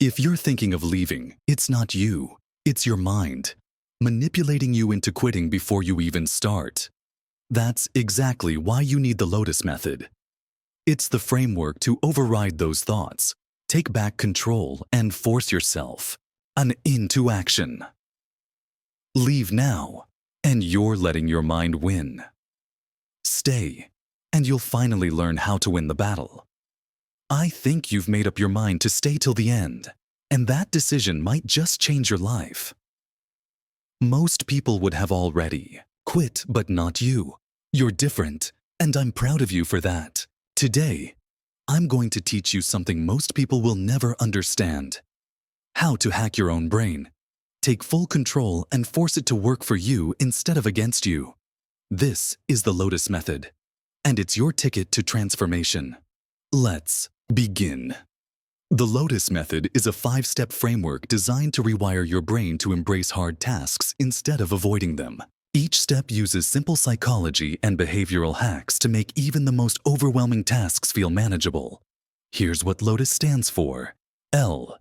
If you're thinking of leaving, it's not you, it's your mind, manipulating you into quitting before you even start. That's exactly why you need the Lotus method. It's the framework to override those thoughts, take back control, and force yourself into action. Leave now, and you're letting your mind win. Stay, and you'll finally learn how to win the battle. I think you've made up your mind to stay till the end, and that decision might just change your life. Most people would have already quit, but not you. You're different, and I'm proud of you for that. Today, I'm going to teach you something most people will never understand. How to hack your own brain. Take full control and force it to work for you instead of against you. This is the Lotus method, and it's your ticket to transformation. Let's begin. The Lotus method is a 5-step framework designed to rewire your brain to embrace hard tasks instead of avoiding them. Each step uses simple psychology and behavioral hacks to make even the most overwhelming tasks feel manageable. Here's what Lotus stands for. L.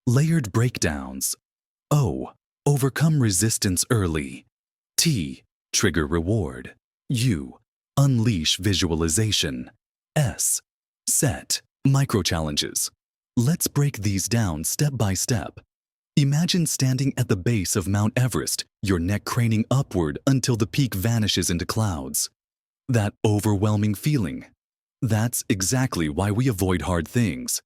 Layered breakdowns. O. Overcome resistance early. T. Trigger reward. U. Unleash visualization. S. Set micro-challenges. Let's break these down step by step. Imagine standing at the base of Mount Everest, your neck craning upward until the peak vanishes into clouds. That overwhelming feeling. That's exactly why we avoid hard things.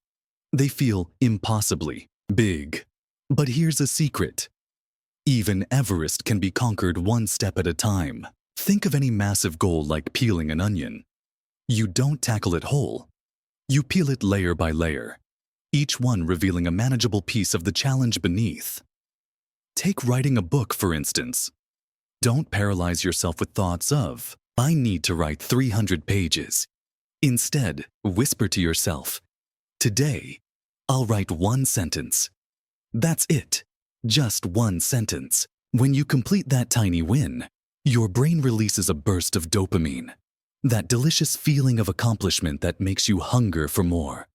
They feel impossibly big. But here's a secret. Even Everest can be conquered one step at a time. Think of any massive goal like peeling an onion. You don't tackle it whole. You peel it layer by layer, each one revealing a manageable piece of the challenge beneath. Take writing a book, for instance. Don't paralyze yourself with thoughts of, I need to write 300 pages. Instead, whisper to yourself, today, I'll write 1 sentence. That's it, just 1 sentence. When you complete that tiny win, your brain releases a burst of dopamine, that delicious feeling of accomplishment that makes you hunger for more.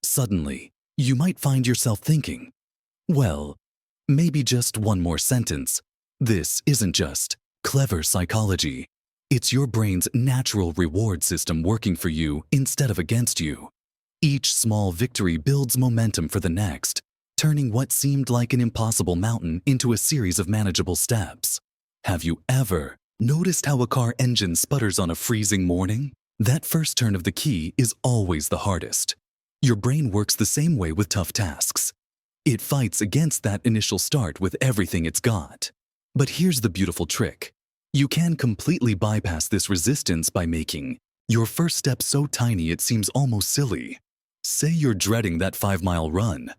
Suddenly, you might find yourself thinking, well, maybe just 1 more sentence. This isn't just clever psychology. It's your brain's natural reward system working for you instead of against you. Each small victory builds momentum for the next, turning what seemed like an impossible mountain into a series of manageable steps. Have you ever noticed how a car engine sputters on a freezing morning? That first turn of the key is always the hardest. Your brain works the same way with tough tasks. It fights against that initial start with everything it's got. But here's the beautiful trick. You can completely bypass this resistance by making your first step so tiny it seems almost silly. Say you're dreading that 5-mile run.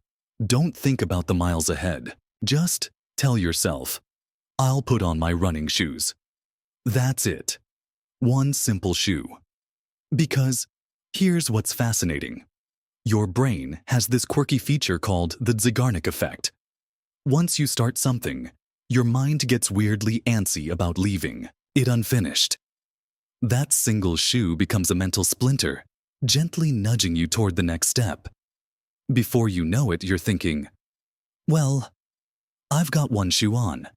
Don't think about the miles ahead. Just tell yourself, I'll put on my running shoes. That's it. 1 simple shoe. Because here's what's fascinating. Your brain has this quirky feature called the Zeigarnik effect. Once you start something, your mind gets weirdly antsy about leaving it unfinished. That single shoe becomes a mental splinter, gently nudging you toward the next step. Before you know it, you're thinking, well, I've got 1 shoe on.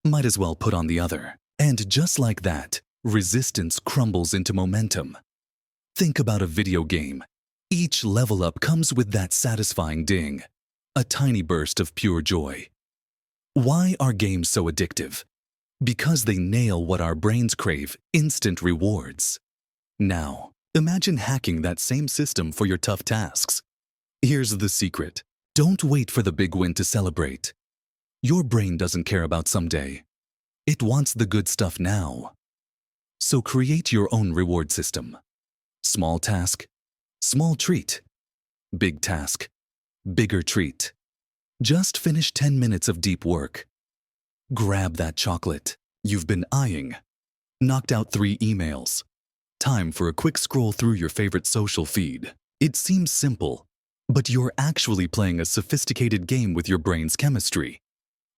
Might as well put on the other. And just like that, resistance crumbles into momentum. Think about a video game. Each level up comes with that satisfying ding, a tiny burst of pure joy. Why are games so addictive? Because they nail what our brains crave, instant rewards. Now, imagine hacking that same system for your tough tasks. Here's the secret. Don't wait for the big win to celebrate. Your brain doesn't care about someday. It wants the good stuff now. So create your own reward system. Small task, small treat. Big task, bigger treat. Just finish 10 minutes of deep work. Grab that chocolate you've been eyeing. Knocked out 3 emails. Time for a quick scroll through your favorite social feed. It seems simple, but you're actually playing a sophisticated game with your brain's chemistry.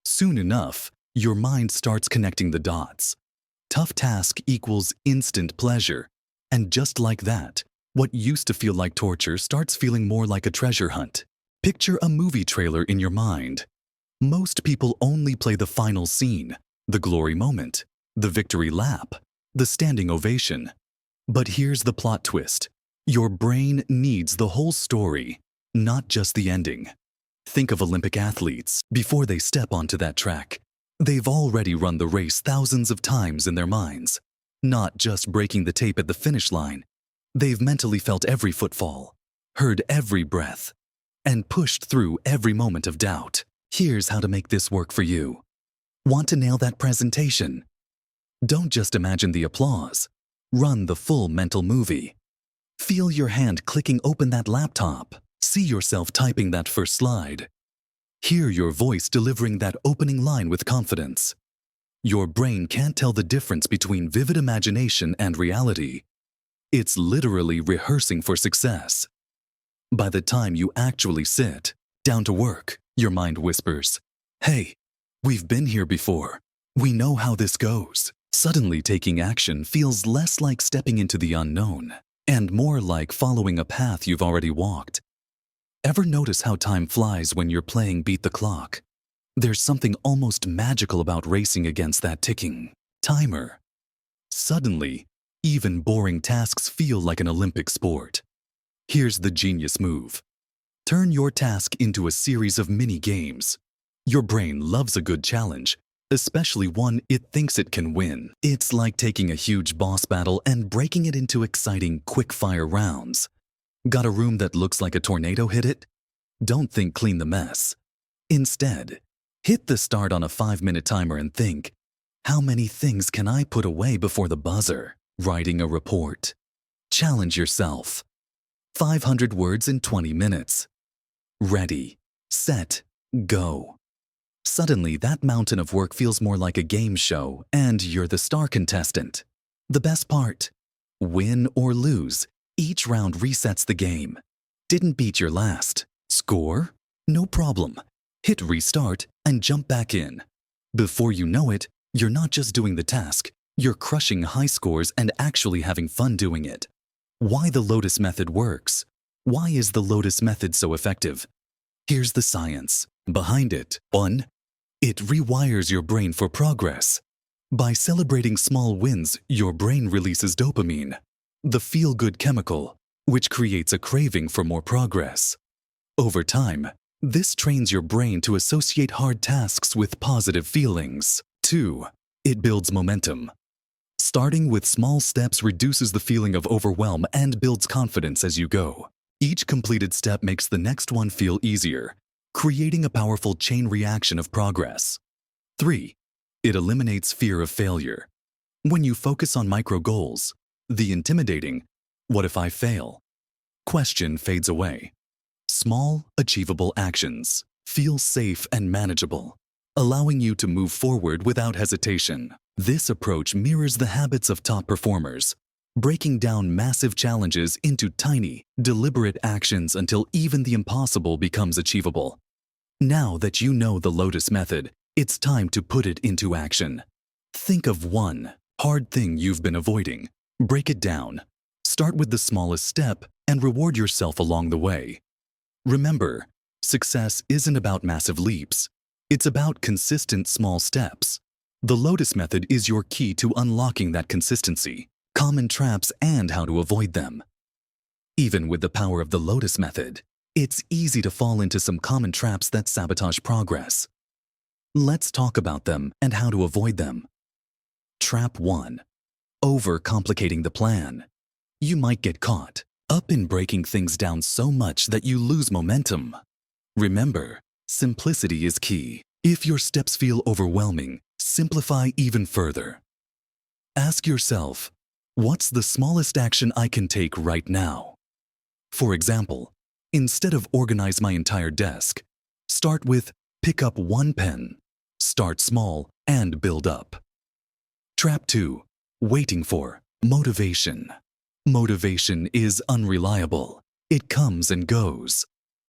Soon enough, your mind starts connecting the dots. Tough task equals instant pleasure. And just like that, what used to feel like torture starts feeling more like a treasure hunt. Picture a movie trailer in your mind. Most people only play the final scene, the glory moment, the victory lap, the standing ovation. But here's the plot twist. Your brain needs the whole story, not just the ending. Think of Olympic athletes before they step onto that track. They've already run the race thousands of times in their minds, not just breaking the tape at the finish line. They've mentally felt every footfall, heard every breath, and pushed through every moment of doubt. Here's how to make this work for you. Want to nail that presentation? Don't just imagine the applause. Run the full mental movie. Feel your hand clicking open that laptop. See yourself typing that first slide. Hear your voice delivering that opening line with confidence. Your brain can't tell the difference between vivid imagination and reality. It's literally rehearsing for success. By the time you actually sit down to work, your mind whispers, "Hey, we've been here before. We know how this goes." Suddenly taking action feels less like stepping into the unknown and more like following a path you've already walked. Ever notice how time flies when you're playing Beat the Clock? There's something almost magical about racing against that ticking timer. Suddenly, even boring tasks feel like an Olympic sport. Here's the genius move. Turn your task into a series of mini games. Your brain loves a good challenge, especially one it thinks it can win. It's like taking a huge boss battle and breaking it into exciting, quick-fire rounds. Got a room that looks like a tornado hit it? Don't think clean the mess. Instead, hit the start on a 5-minute timer and think, how many things can I put away before the buzzer? Writing a report. Challenge yourself. 500 words in 20 minutes. Ready, set, go. Suddenly, that mountain of work feels more like a game show, and you're the star contestant. The best part? Win or lose, each round resets the game. Didn't beat your last. Score? No problem. Hit restart and jump back in. Before you know it, you're not just doing the task, you're crushing high scores and actually having fun doing it. Why the Lotus method works? Why is the Lotus method so effective? Here's the science behind it. 1. It rewires your brain for progress. By celebrating small wins, your brain releases dopamine, the feel-good chemical, which creates a craving for more progress. Over time, this trains your brain to associate hard tasks with positive feelings. 2. It builds momentum. Starting with small steps reduces the feeling of overwhelm and builds confidence as you go. Each completed step makes the next one feel easier, creating a powerful chain reaction of progress. 3. It eliminates fear of failure. When you focus on micro goals, the intimidating, "What if I fail?" question fades away. Small, achievable actions feel safe and manageable, allowing you to move forward without hesitation. This approach mirrors the habits of top performers, breaking down massive challenges into tiny, deliberate actions until even the impossible becomes achievable. Now that you know the Lotus method, it's time to put it into action. Think of one hard thing you've been avoiding. Break it down. Start with the smallest step and reward yourself along the way. Remember, success isn't about massive leaps. It's about consistent small steps. The Lotus method is your key to unlocking that consistency, common traps, and how to avoid them. Even with the power of the Lotus method, it's easy to fall into some common traps that sabotage progress. Let's talk about them and how to avoid them. Trap 1. Overcomplicating the plan. You might get caught up in breaking things down so much that you lose momentum. Remember, simplicity is key. If your steps feel overwhelming, simplify even further. Ask yourself, what's the smallest action I can take right now? For example, instead of organize my entire desk, start with pick up one pen. Start small and build up. Trap 2. Waiting for motivation. Motivation is unreliable. It comes and goes.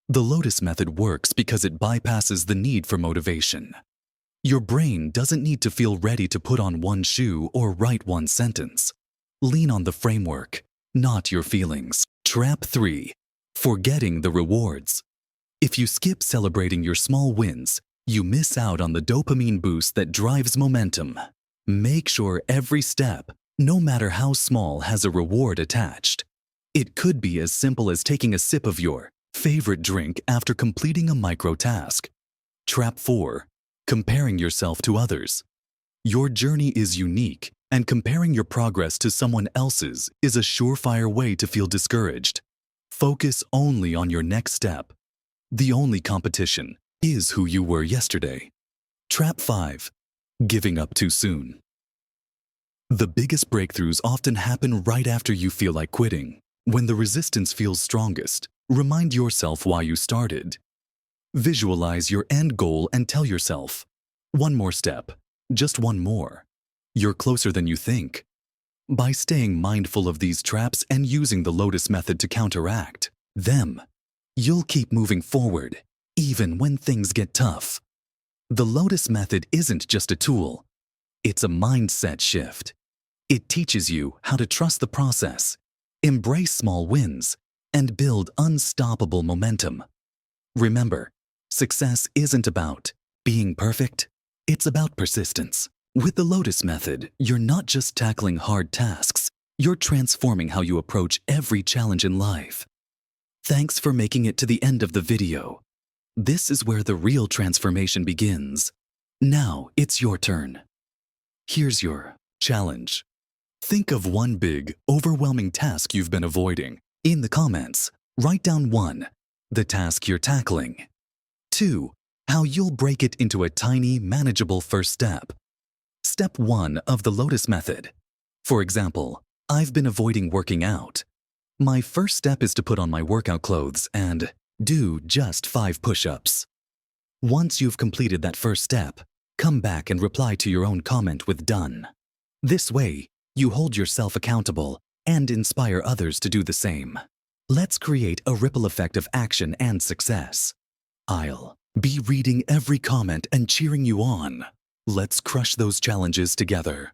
The Lotus method works because it bypasses the need for motivation. Your brain doesn't need to feel ready to put on one shoe or write one sentence. Lean on the framework, not your feelings. Trap 3. Forgetting the rewards. If you skip celebrating your small wins, you miss out on the dopamine boost that drives momentum. Make sure every step, no matter how small, has a reward attached. It could be as simple as taking a sip of your favorite drink after completing a micro task. Trap 4. Comparing yourself to others. Your journey is unique, and comparing your progress to someone else's is a surefire way to feel discouraged. Focus only on your next step. The only competition is who you were yesterday. Trap 5. Giving up too soon. The biggest breakthroughs often happen right after you feel like quitting. When the resistance feels strongest, remind yourself why you started. Visualize your end goal and tell yourself, one more step, just one more. You're closer than you think. By staying mindful of these traps and using the Lotus method to counteract them, you'll keep moving forward, even when things get tough. The Lotus method isn't just a tool, it's a mindset shift. It teaches you how to trust the process, embrace small wins, and build unstoppable momentum. Remember, success isn't about being perfect, it's about persistence. With the Lotus method, you're not just tackling hard tasks, you're transforming how you approach every challenge in life. Thanks for making it to the end of the video. This is where the real transformation begins. Now it's your turn. Here's your challenge. Think of one big, overwhelming task you've been avoiding. In the comments, write down 1, the task you're tackling. 2, how you'll break it into a tiny, manageable first step. Step 1 of the Lotus method. For example, I've been avoiding working out. My first step is to put on my workout clothes and do just 5 push-ups. Once you've completed that first step, come back and reply to your own comment with done. This way, you hold yourself accountable and inspire others to do the same. Let's create a ripple effect of action and success. I'll be reading every comment and cheering you on. Let's crush those challenges together.